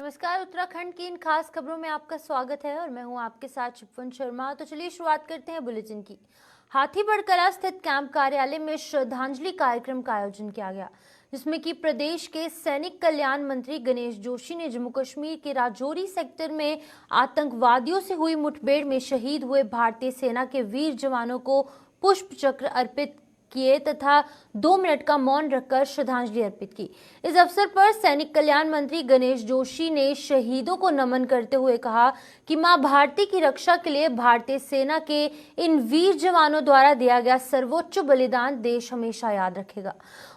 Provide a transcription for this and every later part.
नमस्कार। उत्तराखंड की इन खास खबरों में आपका स्वागत है और मैं हूं आपके साथ शिपवन शर्मा। तो चलिए शुरुआत करते हैं बुलेटिन की। हाथीबढ़ कला स्थित कैंप कार्यालय में श्रद्धांजलि कार्यक्रम का आयोजन किया गया, जिसमें कि प्रदेश के सैनिक कल्याण मंत्री गणेश जोशी ने जम्मू कश्मीर के राजौरी सेक्टर में आतंकवादियों से हुई मुठभेड़ में शहीद हुए भारतीय सेना के वीर जवानों को पुष्प चक्र अर्पित किए तथा 2 मिनट का मौन रखकर श्रद्धांजलि अर्पित की। इस अवसर पर सैनिक कल्याण मंत्री गणेश जोशी ने शहीदों को नमन करते हुए कहा कि मां भारती की रक्षा के लिए भारतीय सेना के इन वीर जवानों द्वारा दिया गया सर्वोच्च बलिदान देश हमेशा याद रखेगा।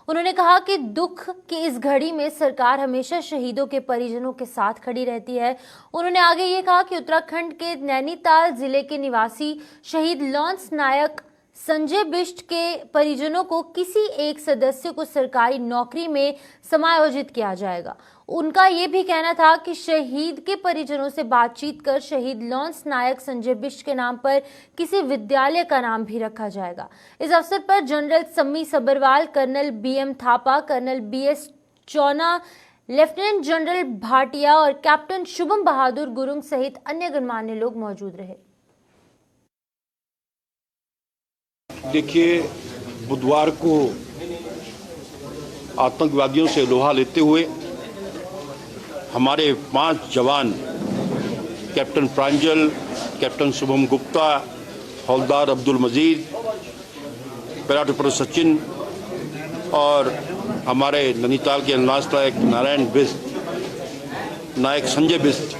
उन्होंने कहा कि दुख की इस घड़ी में सरकार हमेशा शहीदों के परिजनों के साथ खड़ी रहती है। उन्होंने आगे ये कहा कि उत्तराखंड के नैनीताल जिले के निवासी शहीद लॉन्स नायक संजय बिष्ट के परिजनों को किसी एक सदस्य को सरकारी नौकरी में समायोजित किया जाएगा। उनका ये भी कहना था कि शहीद के परिजनों से बातचीत कर शहीद लॉन्स नायक संजय बिष्ट के नाम पर किसी विद्यालय का नाम भी रखा जाएगा। इस अवसर पर general Sammi Sabharwal, colonel BM Thapa, colonel BS Chauna, lieutenant general Bhatia और कैप्टन शुभम बहादुर गुरुंग सहित अन्य गणमान्य लोग मौजूद रहे। देखिए, बुधवार को आतंकवादियों से लोहा लेते हुए हमारे 5 जवान कैप्टन प्रांजल, कैप्टन शुभम गुप्ता, हवलदार अब्दुल मजीद, पैरा ट्रिपर सचिन और हमारे नैनीताल के अनलास नायक नारायण बिष्ट, नायक संजय बिष्ट,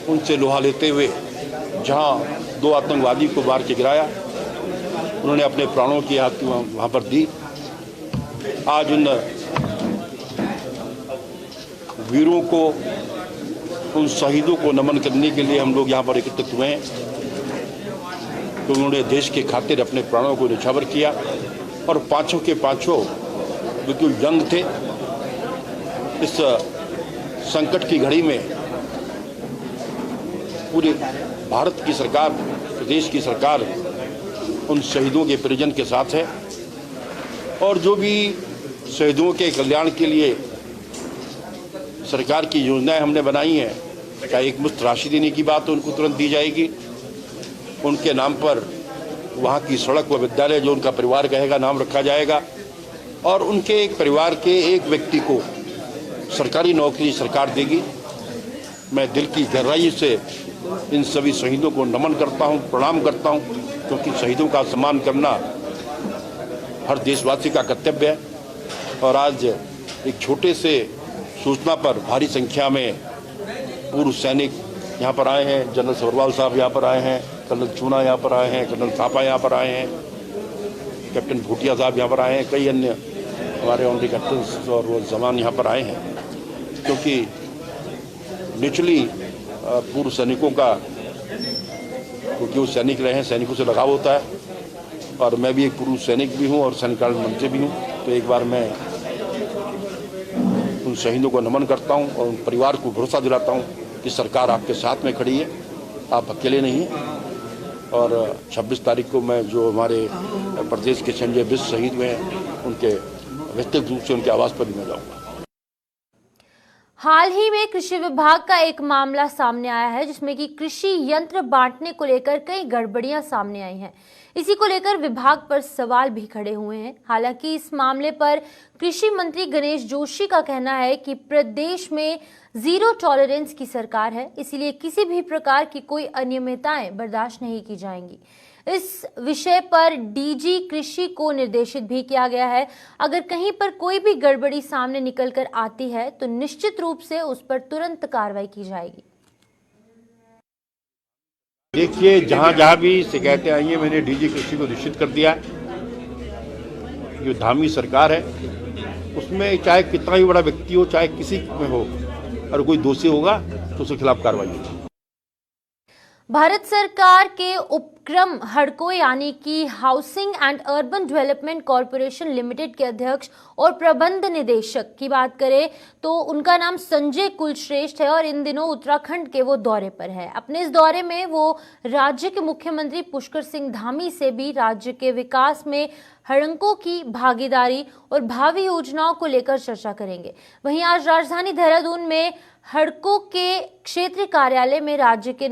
उनसे लोहा लेते हुए जहां 2 आतंकवादी को मार के गिराया, उन्होंने अपने प्राणों की आहुति वहाँ पर दी। आज उन वीरों को, उन शहीदों को नमन करने के लिए हम लोग यहाँ पर एकत्रित हुए हैं, तो उन्होंने देश के खातिर अपने प्राणों को न्यौछावर किया और पांचों के पांचों बिल्कुल यंग थे। इस संकट की घड़ी में पूरे भारत की सरकार, प्रदेश की सरकार उन शहीदों के परिजन के साथ है और जो भी शहीदों के कल्याण के लिए सरकार की योजनाएं हमने बनाई हैं, चाहे एक मुश्त राशि देने की बात उनको तुरंत दी जाएगी, उनके नाम पर वहाँ की सड़क व विद्यालय जो उनका परिवार कहेगा नाम रखा जाएगा और उनके एक परिवार के एक व्यक्ति को सरकारी नौकरी सरकार देगी। मैं दिल की गहराई से इन सभी शहीदों को नमन करता हूं, प्रणाम करता हूं, क्योंकि शहीदों का सम्मान करना हर देशवासी का कर्तव्य है। और आज एक छोटे से सूचना पर भारी संख्या में पूर्व सैनिक यहाँ पर आए हैं। जनरल सबरवाल साहब यहाँ पर आए हैं, कर्नल चूना यहाँ पर आए हैं, कर्नल थापा यहाँ पर आए हैं, कैप्टन भूटिया साहब यहाँ पर आए हैं, कई अन्य हमारे ऑनरी कैप्टन और वो जवान यहाँ पर आए हैं, क्योंकि नेचुरली पूर्व सैनिकों का, क्योंकि वो सैनिक रहे हैं, सैनिकों से लगाव होता है और मैं भी एक पूर्व सैनिक भी हूं और सैनिक कल्याण मंत्री भी हूं। तो एक बार मैं उन शहीदों को नमन करता हूं और उन परिवार को भरोसा दिलाता हूं कि सरकार आपके साथ में खड़ी है, आप अकेले नहीं हैं। और 26 तारीख को मैं जो हमारे प्रदेश के संजय बिष्ट शहीद हुए हैं, उनके व्यक्तिगत रूप से उनके आवास पर भी मैं जाऊँगा। हाल ही में कृषि विभाग का एक मामला सामने आया है, जिसमें कि कृषि यंत्र बांटने को लेकर कई गड़बड़ियां सामने आई हैं। इसी को लेकर विभाग पर सवाल भी खड़े हुए हैं। हालांकि इस मामले पर कृषि मंत्री गणेश जोशी का कहना है कि प्रदेश में जीरो टॉलरेंस की सरकार है, इसलिए किसी भी प्रकार की कोई अनियमितताएं बर्दाश्त नहीं की जाएंगी। इस विषय पर DG कृषि को निर्देशित भी किया गया है। अगर कहीं पर कोई भी गड़बड़ी सामने निकल कर आती है तो निश्चित रूप से उस पर तुरंत कार्रवाई की जाएगी। देखिए, जहां भी शिकायतें आई हैं, मैंने DG कृषि को निश्चित कर दिया है। जो धामी सरकार है उसमें चाहे कितना ही बड़ा व्यक्ति हो, चाहे किसी में हो, और कोई दोषी होगा तो उसके खिलाफ कार्रवाई होगी। भारत सरकार के उप उपक्रम हडको यानी कि housing and urban development corporation limited के अध्यक्ष और प्रबंध निदेशक की बात करें तो उनका नाम संजय कुलश्रेष्ठ है और इन दिनों उत्तराखंड के वो दौरे पर है। अपने इस दौरे में वो राज्य के मुख्यमंत्री पुष्कर सिंह धामी से भी राज्य के विकास में हडको की भागीदारी और भावी योजनाओं को लेकर चर्चा करेंगे। वहीं आज राजधानी देहरादून में हडको के क्षेत्रीय कार्यालय में राज्य के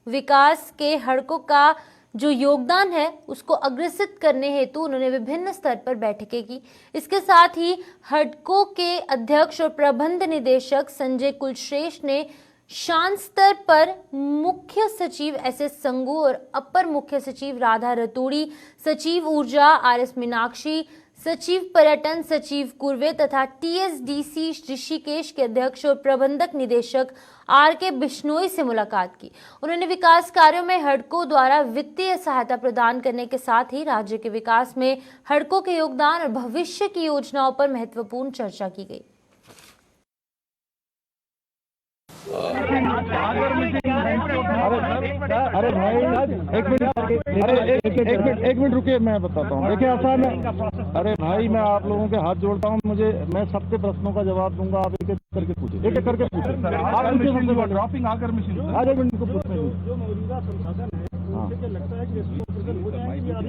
विकास के हडको का जो योगदान है उसको अग्रसित करने हेतु उन्होंने विभिन्न स्तर पर बैठकें की। इसके साथ ही हडको के अध्यक्ष और प्रबंध निदेशक संजय कुलश्रेष्ठ ने शान स्तर पर मुख्य सचिव एस संगू और अपर मुख्य सचिव राधा रतूड़ी, सचिव ऊर्जा RS मीनाक्षी, सचिव पर्यटन सचिव कुर्वे तथा TSDC ऋषिकेश के अध्यक्ष और प्रबंधक निदेशक RK बिश्नोई से मुलाकात की। उन्होंने विकास कार्यों में हडको द्वारा वित्तीय सहायता प्रदान करने के साथ ही राज्य के विकास में हडको के योगदान और भविष्य की योजनाओं पर महत्वपूर्ण चर्चा की गई। अरे भाई एक मिनट रुकिए, मैं बताता हूँ। देखिए ऐसा है, अरे भाई मैं आप लोगों के हाथ जोड़ता हूँ, मैं सबके प्रश्नों का जवाब दूंगा। आप एक एक करके पूछिए, एक एक करके पूछिए। आप ड्रॉपिंग आकर मशीन आज एक मिनट को पूछने जो मौजूदा संसाधन है मुझे लगता है कि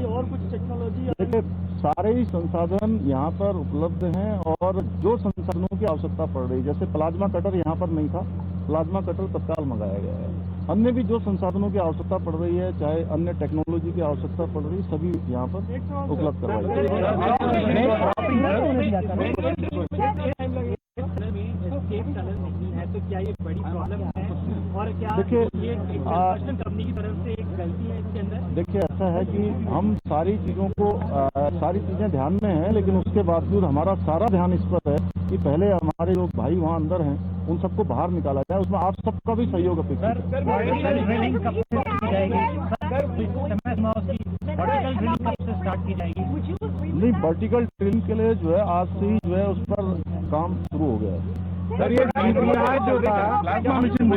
और कुछ टेक्नोलॉजी, देखिए सारे ही संसाधन यहाँ पर उपलब्ध हैं और जो संसाधनों की आवश्यकता पड़ रही, जैसे प्लाज्मा कटर यहाँ पर नहीं था, प्लाज्मा कटर तत्काल मंगाया गया है। अन्य भी जो संसाधनों की आवश्यकता पड़ रही है, चाहे अन्य टेक्नोलॉजी की आवश्यकता पड़ रही है, सभी यहाँ पर उपलब्ध करवाई तो क्या ये बड़ी प्रॉब्लम है और क्या देखिए ये कंपनी की तरफ से एक गलती है इसके अंदर? देखिए ऐसा है कि हम सारी चीजें ध्यान में हैं, लेकिन उसके बावजूद हमारा सारा ध्यान इस पर है कि पहले हमारे जो भाई वहाँ अंदर हैं उन सबको बाहर निकाला जाए। उसमें आप सबका भी सहयोग अपेक्षित है। नहीं, वर्टिकल ड्रिलिंग के लिए जो है आज से ही जो है उस पर काम शुरू हो गया है। सर ये GPR जो था प्लाज्मा मशीन,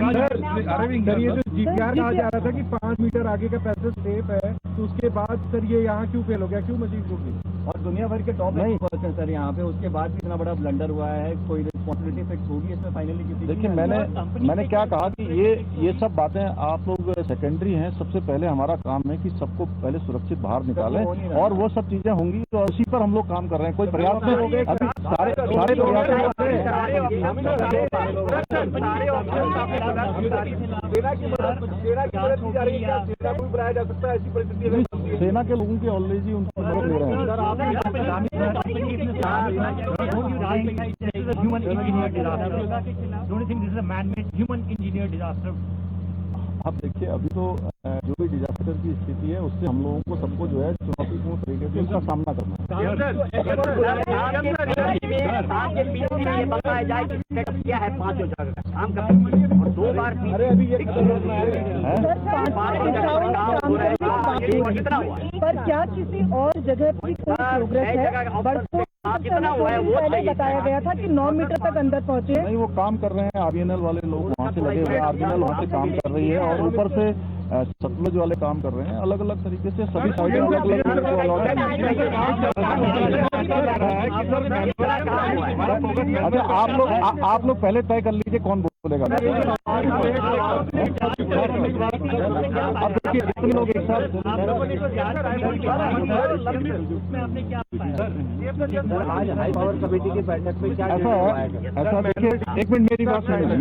सर ये जो GPR कहा जा रहा था कि 5 मीटर आगे का पैसेज सेफ है, तो उसके बाद सर ये यहाँ क्यों फेल हो गया, क्यों मशीन टूट गई? और दुनिया भर के टॉप एक्सपर्ट्स हैं सर यहाँ पे, उसके बाद भी इतना बड़ा ब्लंडर हुआ है, कोई रिस्पॉन्सिबिलिटी फिक्स होगी इसमें फाइनली किसी? देखिए मैंने क्या कहा कि ये सब बातें आप लोग सेकेंडरी हैं। सबसे पहले हमारा काम है कि सबको पहले सुरक्षित बाहर निकालें और वो सब चीजें होंगी तो उसी पर हम लोग काम कर रहे हैं। कोई प्रयास नहीं हो गए, सारे सेना के लोगों की ऑलरेडी उनको मदद ले रहे हैं। अब देखिए अभी तो जो भी डिजास्टर की स्थिति है उससे हम लोगों को सबको जो है चुनौतीपूर्ण तरीके से उसका सामना करना है। पर क्या किसी और जगह पर कोई प्रोग्रेस है? कितना हुआ है वो बताया गया था कि 9 मीटर तक अंदर पहुंचे। नहीं, वो काम कर रहे हैं। RVNL वाले लोग वहाँ से लगे हुए हैं, RVNL वहाँ से काम कर रही है और ऊपर से सतलुज वाले काम कर रहे हैं। अलग अलग तरीके से सभी साइडों में अच्छा आप लोग पहले तय कर लीजिए कौन बोलेगा। अब देखिए जितने लोग एक साथ आज हाई पावर कमेटी की बैठक में क्या ऐसा देखिए, एक मिनट मेरी बात सुनिए।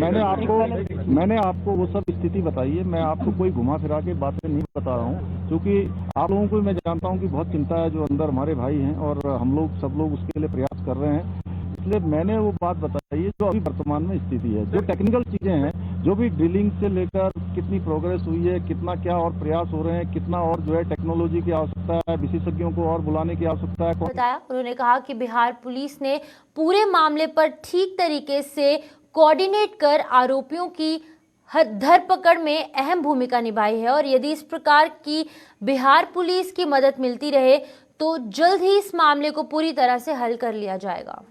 मैंने आपको वो सब स्थिति बताई है। मैं आपको कोई घुमा फिरा के बातें नहीं बता रहा हूँ, क्योंकि आप लोगों को मैं जानता हूँ कि बहुत चिंता है जो अंदर हमारे भाई हैं और हम लोग सब लोग उसके लिए प्रयास कर रहे हैं। इसलिए मैंने वो बात बताई है जो अभी वर्तमान में स्थिति है। जो टेक्निकल चीजें हैं, जो भी ड्रिलिंग से लेकर कितनी प्रोग्रेस हुई है, कितना क्या और प्रयास हो रहे हैं, कितना और जो है टेक्नोलॉजी की आवश्यकता है, विशेषज्ञों को और बुलाने की आवश्यकता है। बताया उन्होंने कहा कि बिहार पुलिस ने पूरे मामले पर ठीक तरीके से कोऑर्डिनेट कर आरोपियों की धरपकड़ में अहम भूमिका निभाई है और यदि इस प्रकार की बिहार पुलिस की मदद मिलती रहे तो जल्द ही इस मामले को पूरी तरह से हल कर लिया जाएगा।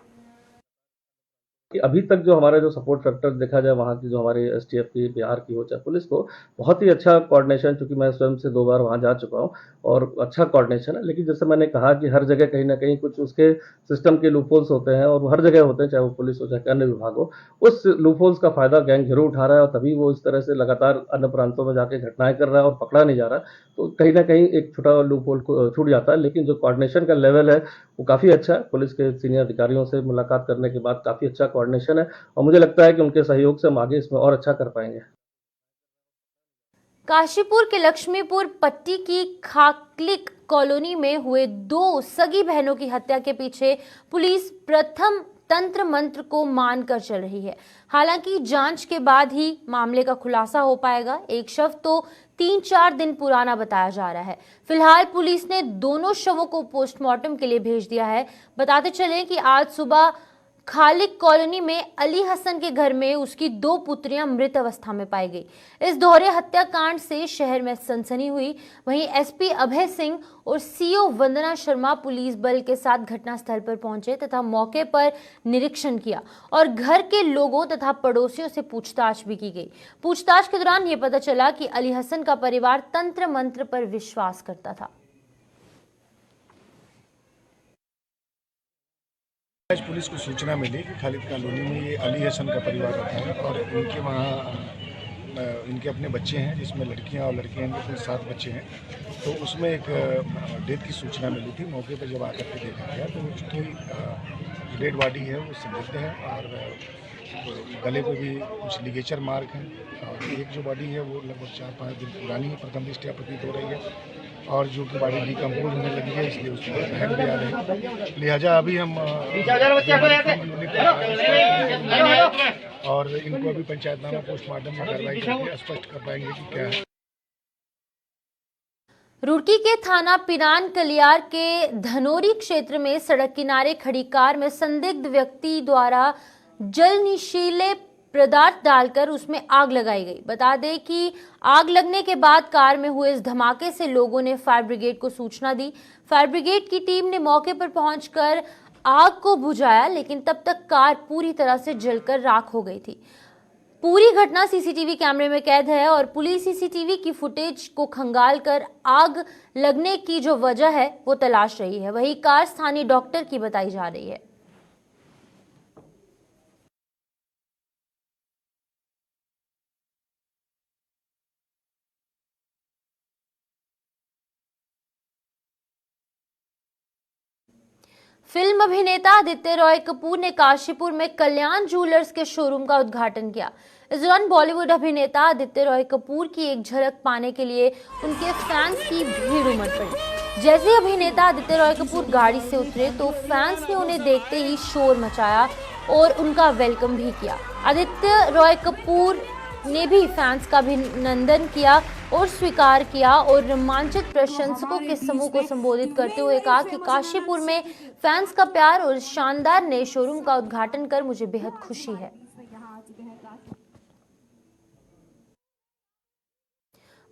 कि अभी तक जो हमारा जो सपोर्ट फैक्टर देखा जाए वहाँ की जो हमारी एसटीएफ की, बिहार की हो चाहे पुलिस को, बहुत ही अच्छा कोऑर्डिनेशन, चूंकि मैं स्वयं से 2 बार वहाँ जा चुका हूँ और अच्छा कोऑर्डिनेशन है। लेकिन जैसे मैंने कहा कि हर जगह कहीं ना कहीं कुछ उसके सिस्टम के लूपहोल्स होते हैं और वो हर जगह होते हैं, चाहे वो पुलिस हो चाहे अन्य विभाग हो। उस लूपहोल्स का फायदा गैंग जरूर उठा रहा है और तभी वो इस तरह से लगातार अन्य प्रांतों में जाके घटनाएं कर रहा है और पकड़ा नहीं जा रहा। तो कहीं ना कहीं एक छोटा लूपहोल छूट जाता है, लेकिन जो कोऑर्डिनेशन का लेवल है वो काफ़ी अच्छा है। पुलिस के सीनियर अधिकारियों से मुलाकात करने के बाद काफ़ी अच्छा कोऑर्डिनेशन है और मुझे लगता है कि उनके सहयोग से हम आगे इसमें और अच्छा कर पाएंगे। काशीपुर के लक्ष्मीपुर पट्टी की खाकलिक कॉलोनी में हुए 2 सगी बहनों की हत्या के पीछे पुलिस प्रथम तंत्र मंत्र को मानकर चल रही है। हालांकि जांच के बाद ही मामले का खुलासा हो पाएगा। एक शव तो 3-4 दिन पुराना बताया जा रहा है। फिलहाल पुलिस ने दोनों शवों को पोस्टमार्टम के लिए भेज दिया है। बताते चलें कि आज सुबह खालिक कॉलोनी में अली हसन के घर में उसकी 2 पुत्रियां मृत अवस्था में पाई गई। इस दोहरे हत्याकांड से शहर में सनसनी हुई। वहीं एसपी अभय सिंह और सीओ वंदना शर्मा पुलिस बल के साथ घटनास्थल पर पहुंचे तथा मौके पर निरीक्षण किया और घर के लोगों तथा पड़ोसियों से पूछताछ भी की गई। पूछताछ के दौरान यह पता चला कि अली हसन का परिवार तंत्र मंत्र पर विश्वास करता था। आज पुलिस को सूचना मिली कि खालिद कॉलोनी में ये अली हसन का परिवार रहता है और इनके वहाँ इनके अपने बच्चे हैं, जिसमें लड़कियां और लड़के हैं, इनके कुल 7 बच्चे हैं। तो उसमें एक डेथ की सूचना मिली थी। मौके पर जब आकर के देखा गया तो उसकी डेड बॉडी है वो संदिग्ध है और गले पे भी कुछ लिगेचर मार्क हैं और एक जो बॉडी है वो लगभग 4-5 दिन पुरानी है, प्रथम दृष्टया प्रतीत हो रही है और जो कि बॉडी डिकम्पोज होने लगी है, इसलिए उसकी बहन भी आ रही है। लिहाजा अभी हम और इनको अभी पंचायतनामा पोस्टमार्टम में कार्रवाई करके स्पष्ट कर पाएंगे कि क्या है। रुड़की के थाना पिरान कलियार के धनोरी क्षेत्र में सड़क किनारे खड़ी कार में संदिग्ध व्यक्ति द्वारा जलनिशीले पदार्थ डालकर उसमें आग लगाई गई। बता दें कि आग लगने के बाद कार में हुए इस धमाके से लोगों ने फायर ब्रिगेड को सूचना दी। फायर ब्रिगेड की टीम ने मौके पर पहुंचकर आग को बुझाया, लेकिन तब तक कार पूरी तरह से जलकर राख हो गई थी। पूरी घटना सीसीटीवी कैमरे में कैद है और पुलिस सीसीटीवी की फुटेज को खंगालकर आग लगने की जो वजह है वो तलाश रही है। वही कार स्थानीय डॉक्टर की बताई जा रही है। फिल्म अभिनेता आदित्य रॉय कपूर ने काशीपुर में कल्याण ज्वेलर्स के शोरूम का उद्घाटन किया। इस दौरान बॉलीवुड अभिनेता आदित्य रॉय कपूर की एक झलक पाने के लिए उनके फैंस की भीड़ उमड़ पड़ी। जैसे अभिनेता आदित्य रॉय कपूर गाड़ी से उतरे तो फैंस ने उन्हें देखते ही शोर मचाया और उनका वेलकम भी किया। आदित्य रॉय कपूर ने भी फैंस का अभिनंदन किया और स्वीकार किया और रोमांचित प्रशंसकों के समूह को संबोधित करते हुए कहा कि काशीपुर में फैंस का प्यार और शानदार नए शोरूम का उद्घाटन कर मुझे बेहद खुशी है।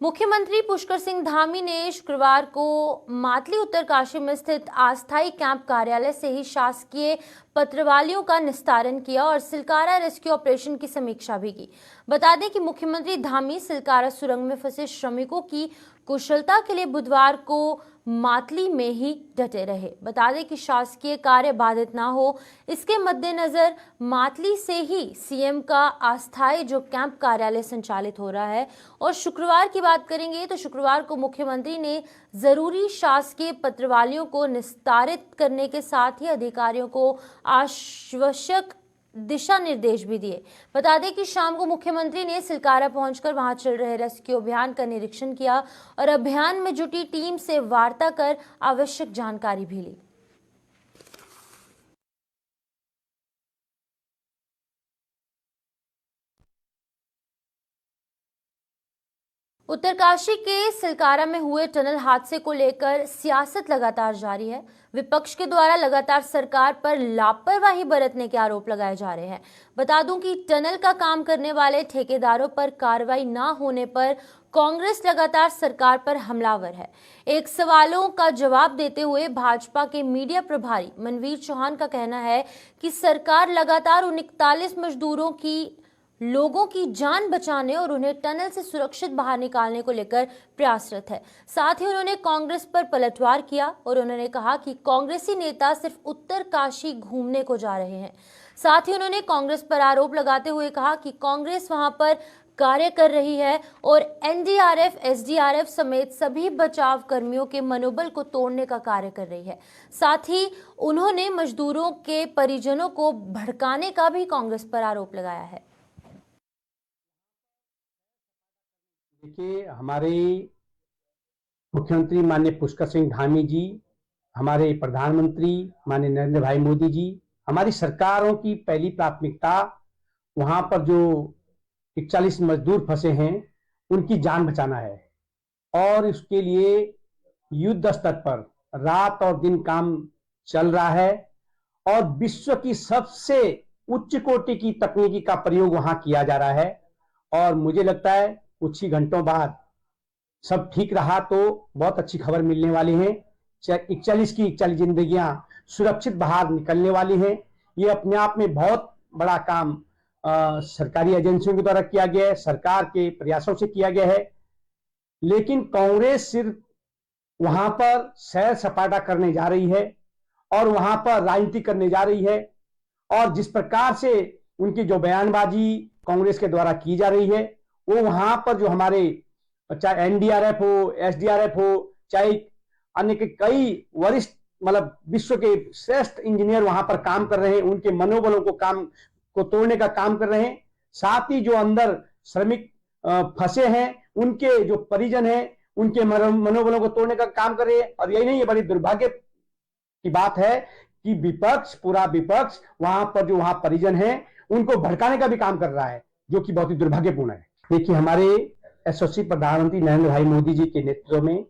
मुख्यमंत्री पुष्कर सिंह धामी ने शुक्रवार को मातली उत्तरकाशी में स्थित अस्थायी कैंप कार्यालय से ही शासकीय पत्रवालियों का निस्तारण किया और सिलकारा रेस्क्यू ऑपरेशन की समीक्षा भी की। बता दें कि मुख्यमंत्री धामी सिलकारा सुरंग में फंसे श्रमिकों की कुशलता के लिए बुधवार को मातली में ही डटे रहे। बता दें कि शासकीय कार्य बाधित ना हो, इसके मद्देनजर मातली से ही सीएम का अस्थायी जो कैंप कार्यालय संचालित हो रहा है। और शुक्रवार की बात करेंगे तो शुक्रवार को मुख्यमंत्री ने जरूरी शासकीय पत्रवालियों को निस्तारित करने के साथ ही अधिकारियों को आवश्यक दिशा निर्देश भी दिए। बता दें कि शाम को मुख्यमंत्री ने सिलकारा पहुंचकर वहां चल रहे रेस्क्यू अभियान का निरीक्षण किया और अभियान में जुटी टीम से वार्ता कर आवश्यक जानकारी भी ली। उत्तरकाशी के सिलकारा में हुए टनल हादसे को लेकर सियासत लगातार जारी है। विपक्ष के द्वारा लगातार सरकार पर लापरवाही बरतने के आरोप लगाए जा रहे हैं। बता दूं कि टनल का काम करने वाले ठेकेदारों पर कार्रवाई न होने पर कांग्रेस लगातार सरकार पर हमलावर है। एक सवालों का जवाब देते हुए भाजपा के मीडिया प्रभारी मनवीर चौहान का कहना है कि सरकार लगातार उन 41 मजदूरों की लोगों की जान बचाने और उन्हें टनल से सुरक्षित बाहर निकालने को लेकर प्रयासरत है। साथ ही उन्होंने कांग्रेस पर पलटवार किया और उन्होंने कहा कि कांग्रेसी नेता सिर्फ उत्तरकाशी घूमने को जा रहे हैं। साथ ही उन्होंने कांग्रेस पर आरोप लगाते हुए कहा कि कांग्रेस वहां पर कार्य कर रही है और एनडीआरएफ, एसडीआरएफ समेत सभी बचाव कर्मियों के मनोबल को तोड़ने का कार्य कर रही है। साथ ही उन्होंने मजदूरों के परिजनों को भड़काने का भी कांग्रेस पर आरोप लगाया है। देखिए, हमारे मुख्यमंत्री माननीय पुष्कर सिंह धामी जी, हमारे प्रधानमंत्री माननीय नरेंद्र भाई मोदी जी, हमारी सरकारों की पहली प्राथमिकता वहां पर जो 41 मजदूर फंसे हैं उनकी जान बचाना है और इसके लिए युद्ध स्तर पर रात और दिन काम चल रहा है और विश्व की सबसे उच्च कोटि की तकनीकी का प्रयोग वहां किया जा रहा है और मुझे लगता है कुछ ही घंटों बाद सब ठीक रहा तो बहुत अच्छी खबर मिलने वाली है। 41 की 41 जिंदगियां सुरक्षित बाहर निकलने वाली हैं। ये अपने आप में बहुत बड़ा काम सरकारी एजेंसियों के द्वारा किया गया है, सरकार के प्रयासों से किया गया है। लेकिन कांग्रेस सिर्फ वहां पर सैर सपाटा करने जा रही है और वहां पर राजनीति करने जा रही है और जिस प्रकार से उनकी जो बयानबाजी कांग्रेस के द्वारा की जा रही है वो वहां पर जो हमारे चाहे एनडीआरएफ हो, एसडीआरएफ हो, चाहे अन्य के कई वरिष्ठ मतलब विश्व के श्रेष्ठ इंजीनियर वहां पर काम कर रहे हैं, उनके मनोबलों को तोड़ने का काम कर रहे हैं। साथ ही जो अंदर श्रमिक फंसे हैं उनके जो परिजन हैं उनके मनोबलों को तोड़ने का काम कर रहे हैं। और यही नहीं, ये बड़ी दुर्भाग्य की बात है कि विपक्ष, पूरा विपक्ष वहां पर जो वहां परिजन हैं उनको भड़काने का भी काम कर रहा है, जो कि बहुत ही दुर्भाग्यपूर्ण है। देखिए, हमारे यशस्वी प्रधानमंत्री नरेंद्र भाई मोदी जी के नेतृत्व में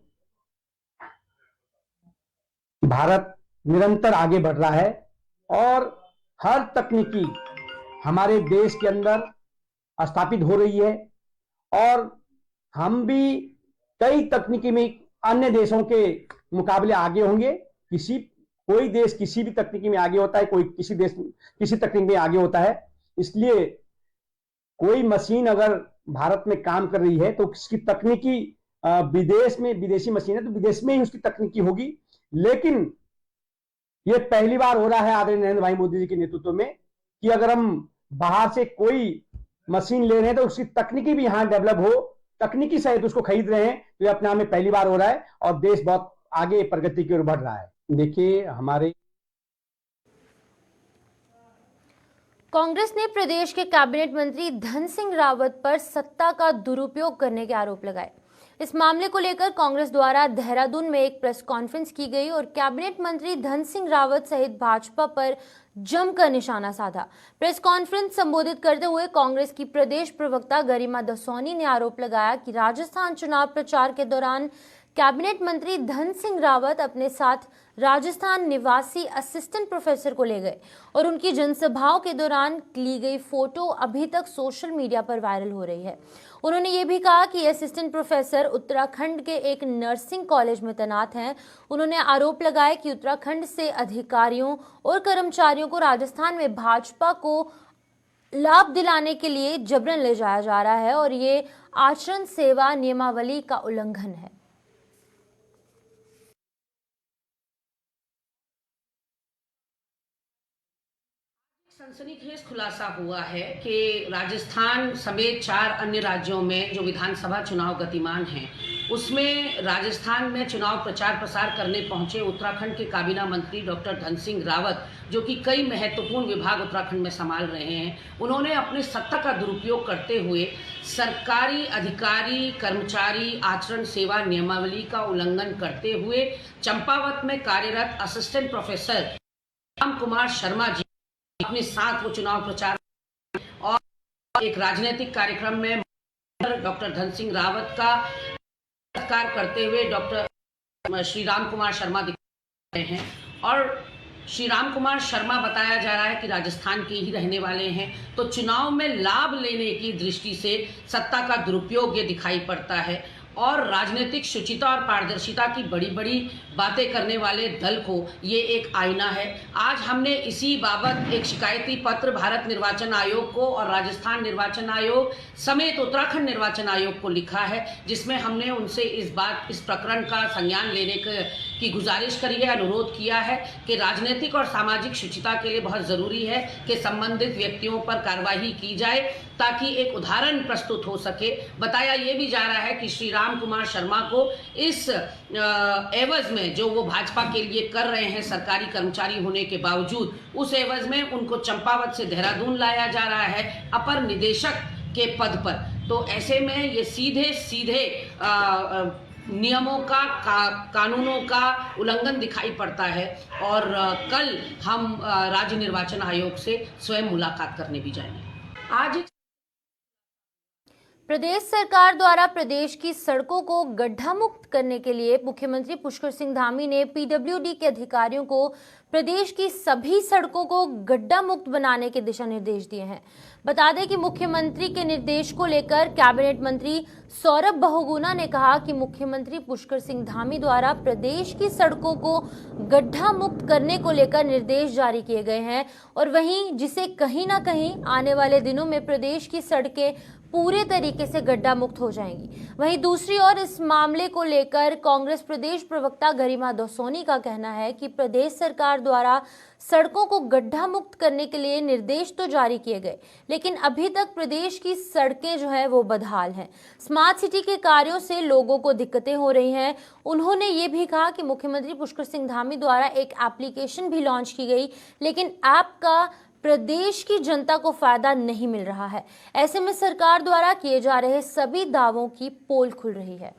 भारत निरंतर आगे बढ़ रहा है और हर तकनीकी हमारे देश के अंदर स्थापित हो रही है और हम भी कई तकनीकी में अन्य देशों के मुकाबले आगे होंगे। कोई देश किसी भी तकनीकी में आगे होता है, कोई किसी देश किसी तकनीक में आगे होता है। इसलिए कोई मशीन अगर भारत में काम कर रही है तो उसकी तकनीकी विदेश में, विदेशी मशीन है तो विदेश में ही उसकी तकनीकी होगी। लेकिन ये पहली बार हो रहा है आदरणीय नरेंद्र भाई मोदी जी के नेतृत्व में कि अगर हम बाहर से कोई मशीन ले रहे हैं तो उसकी तकनीकी भी यहां डेवलप हो, तकनीकी सहित उसको खरीद रहे हैं, तो ये अपने आप में पहली बार हो रहा है और देश बहुत आगे प्रगति की ओर बढ़ रहा है। देखिए, हमारे कांग्रेस ने प्रदेश के कैबिनेट मंत्री धन सिंह रावत पर सत्ता का दुरुपयोग करने के आरोप लगाए। इस मामले को लेकर कांग्रेस द्वारा देहरादून में एक प्रेस कॉन्फ्रेंस की गई और कैबिनेट मंत्री धन सिंह रावत सहित भाजपा पर जमकर निशाना साधा। प्रेस कॉन्फ्रेंस संबोधित करते हुए कांग्रेस की प्रदेश प्रवक्ता गरिमा दसौनी ने आरोप लगाया कि राजस्थान चुनाव प्रचार के दौरान कैबिनेट मंत्री धन सिंह रावत अपने साथ राजस्थान निवासी असिस्टेंट प्रोफेसर को ले गए और उनकी जनसभाओं के दौरान ली गई फोटो अभी तक सोशल मीडिया पर वायरल हो रही है। उन्होंने ये भी कहा कि असिस्टेंट प्रोफेसर उत्तराखंड के एक नर्सिंग कॉलेज में तैनात हैं। उन्होंने आरोप लगाया कि उत्तराखंड से अधिकारियों और कर्मचारियों को राजस्थान में भाजपा को लाभ दिलाने के लिए जबरन ले जाया जा रहा है और ये आचरण सेवा नियमावली का उल्लंघन है। सनसनीखेज खुलासा हुआ है कि राजस्थान समेत 4 अन्य राज्यों में जो विधानसभा चुनाव गतिमान हैं उसमें राजस्थान में चुनाव प्रचार प्रसार करने पहुंचे उत्तराखंड के काबीना मंत्री डॉक्टर धन सिंह रावत, जो कि कई महत्वपूर्ण विभाग उत्तराखंड में संभाल रहे हैं, उन्होंने अपनी सत्ता का दुरुपयोग करते हुए सरकारी अधिकारी कर्मचारी आचरण सेवा नियमावली का उल्लंघन करते हुए चंपावत में कार्यरत असिस्टेंट प्रोफेसर राम कुमार शर्मा जी अपने साथ वो चुनाव प्रचार और एक राजनीतिक कार्यक्रम में डॉक्टर धन सिंह रावत का सत्कार करते हुए डॉक्टर श्री राम कुमार शर्मा दिख रहे हैं और श्री राम कुमार शर्मा बताया जा रहा है कि राजस्थान के ही रहने वाले हैं, तो चुनाव में लाभ लेने की दृष्टि से सत्ता का दुरुपयोग ये दिखाई पड़ता है और राजनीतिक शुचिता और पारदर्शिता की बड़ी बड़ी बातें करने वाले दल को ये एक आईना है। आज हमने इसी बाबत एक शिकायती पत्र भारत निर्वाचन आयोग को और राजस्थान निर्वाचन आयोग समेत उत्तराखंड निर्वाचन आयोग को लिखा है, जिसमें हमने उनसे इस प्रकरण का संज्ञान लेने की गुजारिश करी है, अनुरोध किया है कि राजनीतिक और सामाजिक शुचिता के लिए बहुत ज़रूरी है कि संबंधित व्यक्तियों पर कार्रवाई की जाए ताकि एक उदाहरण प्रस्तुत हो सके। बताया ये भी जा रहा है कि श्री राम कुमार शर्मा को इस एवज में जो वो भाजपा के लिए कर रहे हैं सरकारी कर्मचारी होने के बावजूद, उस एवज में उनको चंपावत से देहरादून लाया जा रहा है अपर निदेशक के पद पर। तो ऐसे में ये सीधे नियमों का कानूनों का उल्लंघन दिखाई पड़ता है और कल हम राज्य निर्वाचन आयोग से स्वयं मुलाकात करने भी जाएंगे। आज प्रदेश सरकार द्वारा प्रदेश की सड़कों को गड्ढा मुक्त करने के लिए मुख्यमंत्री पुष्कर सिंह धामी ने पीडब्ल्यूडी के अधिकारियों को प्रदेश की सभी सड़कों को गड्ढा मुक्त बनाने के दिशा निर्देश दिए हैं। बता दें कि मुख्यमंत्री के निर्देश को लेकर कैबिनेट मंत्री सौरभ बहुगुणा ने कहा कि मुख्यमंत्री पुष्कर सिंह धामी द्वारा प्रदेश की सड़कों को गड्ढा मुक्त करने को लेकर निर्देश जारी किए गए हैं और वहीं जिसे कहीं ना कहीं आने वाले दिनों में प्रदेश की सड़कें पूरे तरीके से गड्ढा मुक्त हो जाएंगी। वहीं दूसरी ओर इस मामले को लेकर कांग्रेस प्रदेश प्रवक्ता गरिमा दसोनी का कहना है कि प्रदेश सरकार द्वारा सड़कों को गड्ढा मुक्त करने के लिए निर्देश तो जारी किए गए, लेकिन अभी तक प्रदेश की सड़कें जो है वो बदहाल हैं। स्मार्ट सिटी के कार्यों से लोगों को दिक्कतें हो रही हैं। उन्होंने ये भी कहा कि मुख्यमंत्री पुष्कर सिंह धामी द्वारा एक एप्लीकेशन भी लॉन्च की गई, लेकिन ऐप का प्रदेश की जनता को फायदा नहीं मिल रहा है। ऐसे में सरकार द्वारा किए जा रहे सभी दावों की पोल खुल रही है।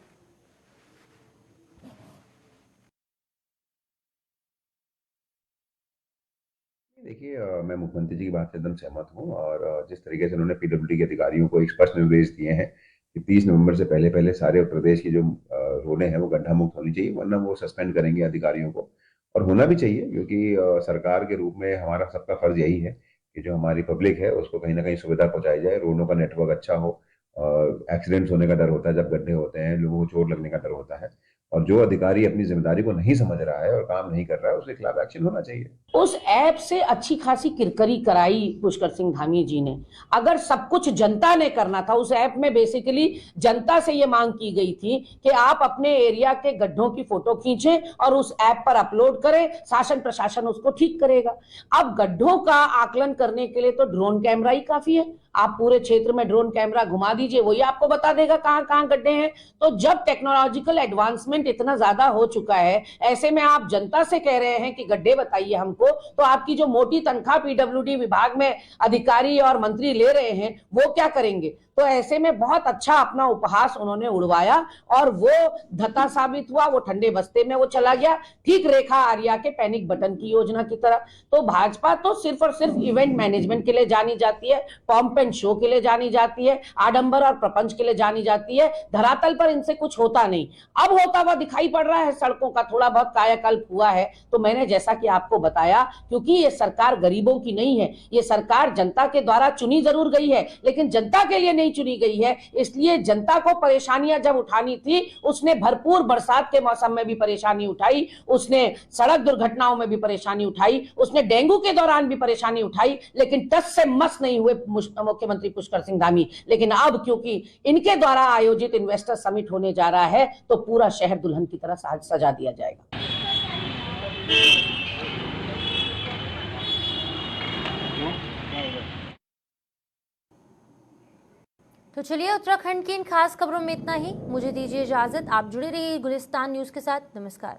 देखिए, मैं मुख्यमंत्री जी की बात से एकदम सहमत हूं और जिस तरीके से उन्होंने पीडब्ल्यूडी के अधिकारियों को एक स्पष्ट निर्देश दिए हैं कि 30 नवंबर से पहले सारे प्रदेश की जो रोडें हैं वो गड्ढा मुक्त होनी चाहिए, वरना वो सस्पेंड करेंगे अधिकारियों को। और होना भी चाहिए, क्योंकि सरकार के रूप में हमारा सबका फर्ज यही है कि जो हमारी पब्लिक है उसको कहीं ना कहीं सुविधा पहुंचाई जाए, रोडों का नेटवर्क अच्छा हो। एक्सीडेंट्स होने का डर होता है जब गड्ढे होते हैं, लोगों को चोट लगने का डर होता है, और जो अधिकारी अपनी जिम्मेदारी को नहीं समझ रहा है और काम नहीं कर रहा है उसके खिलाफ एक्शन होना चाहिए। उस ऐप से अच्छी खासी किरकरी कराई पुष्कर सिंह धामी जी ने। अगर सब कुछ जनता ने करना था, उस ऐप में बेसिकली जनता से ये मांग की गई थी कि आप अपने एरिया के गड्ढों की फोटो खींचें और उस ऐप पर अपलोड करें, शासन प्रशासन उसको ठीक करेगा। अब गड्ढों का आकलन करने के लिए तो ड्रोन कैमरा ही काफी है। आप पूरे क्षेत्र में ड्रोन कैमरा घुमा दीजिए, वही आपको बता देगा कहां कहां गड्ढे हैं। तो जब टेक्नोलॉजिकल एडवांसमेंट इतना ज्यादा हो चुका है, ऐसे में आप जनता से कह रहे हैं कि गड्ढे बताइए हमको, तो आपकी जो मोटी तनख्वाह पीडब्ल्यूडी विभाग में अधिकारी और मंत्री ले रहे हैं वो क्या करेंगे? तो ऐसे में बहुत अच्छा अपना उपहास उन्होंने उड़वाया और वो धता साबित हुआ। वो ठंडे बस्ते में वो चला गया, ठीक रेखा आर्या के पैनिक बटन की योजना की तरह। तो भाजपा तो सिर्फ और सिर्फ इवेंट मैनेजमेंट के लिए जानी जाती है, पॉम्प एंड शो के लिए जानी जाती है, आडंबर और प्रपंच के लिए जानी जाती है। धरातल पर इनसे कुछ होता नहीं। अब होता हुआ दिखाई पड़ रहा है, सड़कों का थोड़ा बहुत कायाकल्प हुआ है। तो मैंने जैसा कि आपको बताया, क्योंकि ये सरकार गरीबों की नहीं है, ये सरकार जनता के द्वारा चुनी जरूर गई है लेकिन जनता के लिए नहीं चुनी गई है। इसलिए जनता को परेशानियां जब उठानी थी, उसने भरपूर बरसात के मौसम में भी परेशानी उठाई, उसने सड़क दुर्घटनाओं में भी परेशानी उठाई, उसने डेंगू के दौरान भी परेशानी उठाई, लेकिन टस से मस नहीं हुए मुख्यमंत्री पुष्कर सिंह धामी। लेकिन अब क्योंकि इनके द्वारा आयोजित इन्वेस्टर समिट होने जा रहा है, तो पूरा शहर दुल्हन की तरह सजा दिया जाएगा। तो चलिए, उत्तराखंड की इन खास खबरों में इतना ही। मुझे दीजिए इजाजत। आप जुड़े रहिए गुलिस्तान न्यूज के साथ। नमस्कार।